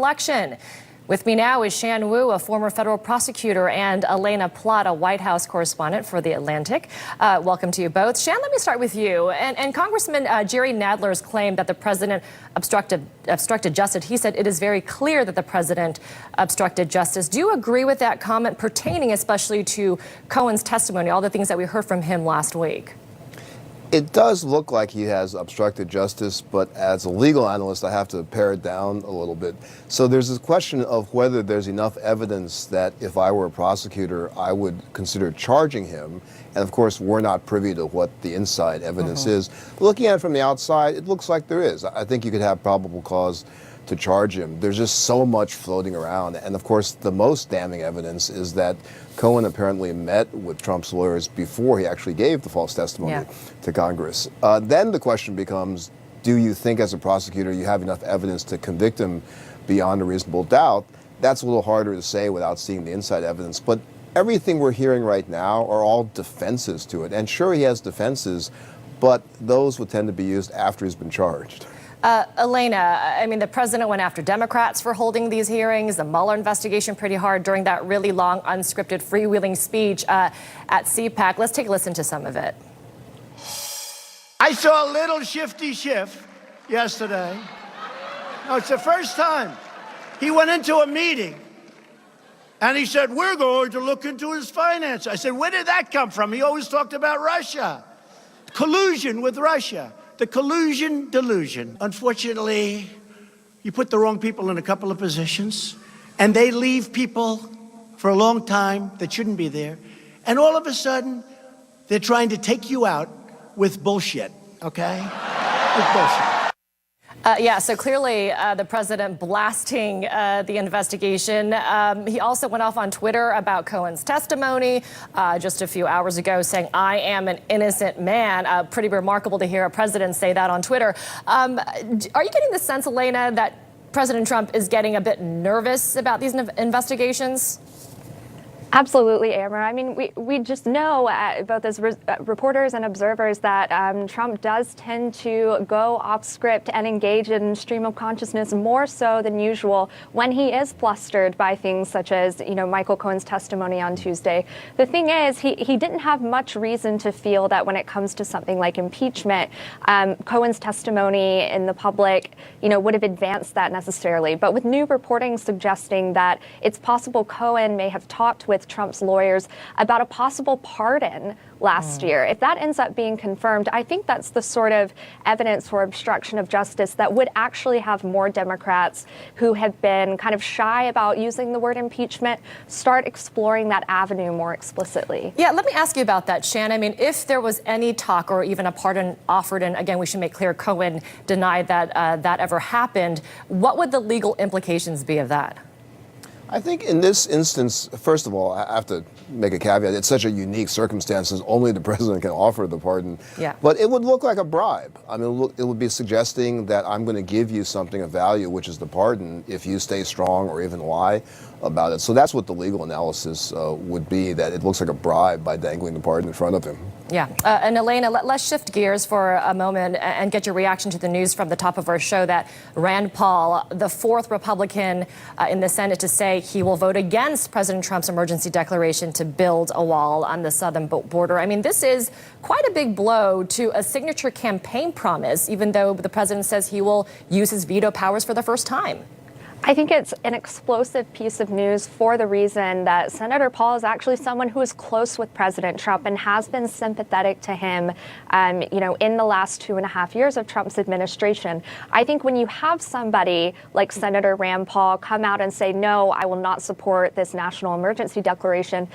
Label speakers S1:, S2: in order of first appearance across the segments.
S1: election. With me now is Shan Wu, a former federal prosecutor, and Elena Plott, a White House correspondent for The Atlantic. Welcome to you both. Shan, let me start with you. And Congressman Jerry Nadler's claim that the president obstructed justice. He said it is very clear that the president obstructed justice. Do you agree with that comment, pertaining especially to Cohen's testimony, all the things that we heard from him last week?
S2: It does look like he has obstructed justice, but as a legal analyst, I have to pare it down a little bit. So there's this question of whether there's enough evidence that if I were a prosecutor, I would consider charging him. And of course, we're not privy to what the inside evidence is. Looking at it from the outside, it looks like there is. I think you could have probable cause to charge him. There's just so much floating around. And of course, the most damning evidence is that Cohen apparently met with Trump's lawyers before he actually gave the false testimony to Congress. Then the question becomes, do you think as a prosecutor you have enough evidence to convict him beyond a reasonable doubt? That's a little harder to say without seeing the inside evidence. But everything we're hearing right now are all defenses to it. And sure, he has defenses, but those would tend to be used after he's been charged.
S1: Elena, I mean, the president went after Democrats for holding these hearings, the Mueller investigation pretty hard during that really long, unscripted, freewheeling speech at CPAC. Let's take a listen to some of it.
S3: I saw a little shifty Schiff yesterday. No, it's the first time. He went into a meeting and he said, we're going to look into his finance. I said, where did that come from? He always talked about Russia. Collusion with Russia. The collusion delusion. Unfortunately, you put the wrong people in a couple of positions, and they leave people for a long time that shouldn't be there. And all of a sudden, they're trying to take you out with bullshit, okay? With bullshit.
S1: So clearly the president blasting the investigation. He also went off on Twitter about Cohen's testimony just a few hours ago, saying, I am an innocent man. Pretty remarkable to hear a president say that on Twitter. Are you getting the sense, Elena, that President Trump is getting a bit nervous about these investigations?
S4: Absolutely, Amber. I mean, we just know, both as reporters and observers, that Trump does tend to go off script and engage in stream of consciousness more so than usual when he is flustered by things such as, Michael Cohen's testimony on Tuesday. The thing is, he didn't have much reason to feel that when it comes to something like impeachment, Cohen's testimony in the public, would have advanced that necessarily. But with new reporting suggesting that it's possible Cohen may have talked with Trump's lawyers about a possible pardon last year. If that ends up being confirmed, I think that's the sort of evidence for obstruction of justice that would actually have more Democrats who have been kind of shy about using the word impeachment start exploring that avenue more explicitly.
S1: Yeah, let me ask you about that, Shan. I mean, if there was any talk or even a pardon offered, and again, we should make clear Cohen denied that that ever happened, what would the legal implications be of that?
S2: I think in this instance, first of all, I have to make a caveat. It's such a unique circumstances. Only the president can offer the pardon.
S1: Yeah.
S2: But it would look like a bribe. I mean, it would be suggesting that I'm going to give you something of value, which is the pardon, if you stay strong or even lie about it. So that's what the legal analysis would be, that it looks like a bribe by dangling the pardon in front of him.
S1: Yeah. And Elena, let's shift gears for a moment and get your reaction to the news from the top of our show that Rand Paul, the fourth Republican in the Senate to say he will vote against President Trump's emergency declaration to build a wall on the southern border. I mean, this is quite a big blow to a signature campaign promise, even though the president says he will use his veto powers for the first time.
S4: I think it's an explosive piece of news for the reason that Senator Paul is actually someone who is close with President Trump and has been sympathetic to him, in the last 2.5 years of Trump's administration. I think when you have somebody like Senator Rand Paul come out and say, no, I will not support this national emergency declaration,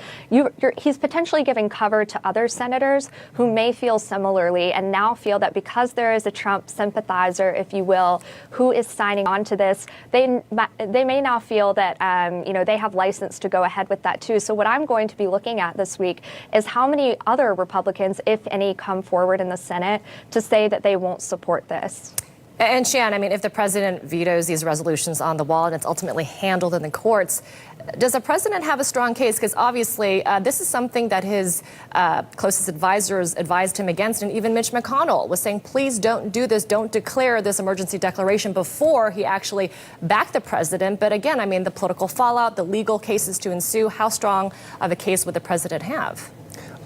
S4: he's potentially giving cover to other senators who may feel similarly and now feel that because there is a Trump sympathizer, if you will, who is signing on to this, they may now feel that, they have license to go ahead with that too. So what I'm going to be looking at this week is how many other Republicans, if any, come forward in the Senate to say that they won't support this.
S1: And Shan, I mean, if the president vetoes these resolutions on the wall and it's ultimately handled in the courts, does the president have a strong case? Because obviously this is something that his closest advisors advised him against. And even Mitch McConnell was saying, please don't do this. Don't declare this emergency declaration before he actually backed the president. But again, I mean, the political fallout, the legal cases to ensue, how strong of a case would the president have?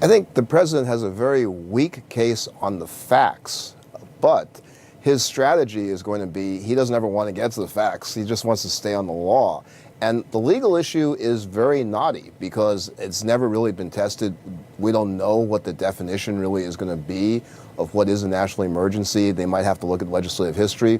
S2: I think the president has a very weak case on the facts, but his strategy is going to be he doesn't ever want to get to the facts. He just wants to stay on the law. And the legal issue is very knotty because it's never really been tested. We don't know what the definition really is going to be of what is a national emergency. They might have to look at legislative history.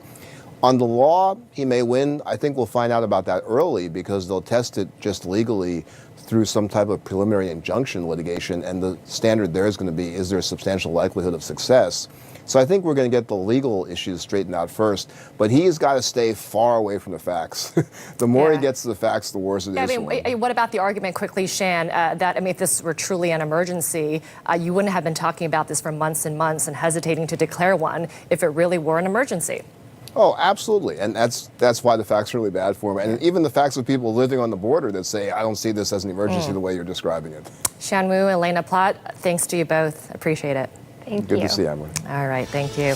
S2: On the law, he may win. I think we'll find out about that early because they'll test it just legally through some type of preliminary injunction litigation. And the standard there is going to be, is there a substantial likelihood of success? So I think we're going to get the legal issues straightened out first, but he's got to stay far away from the facts. The more he gets to the facts, the worse it is.
S1: I mean, what about the argument quickly, Shan, that, I mean, if this were truly an emergency, you wouldn't have been talking about this for months and months and hesitating to declare one if it really were an emergency?
S2: Oh, absolutely. And that's why the facts are really bad for him. And even the facts of people living on the border that say, I don't see this as an emergency the way you're describing it.
S1: Shan Wu, Elena Plott, thanks to you both. Appreciate it.
S4: Thank you.
S2: Good to see you, Emily.
S1: All right, thank you.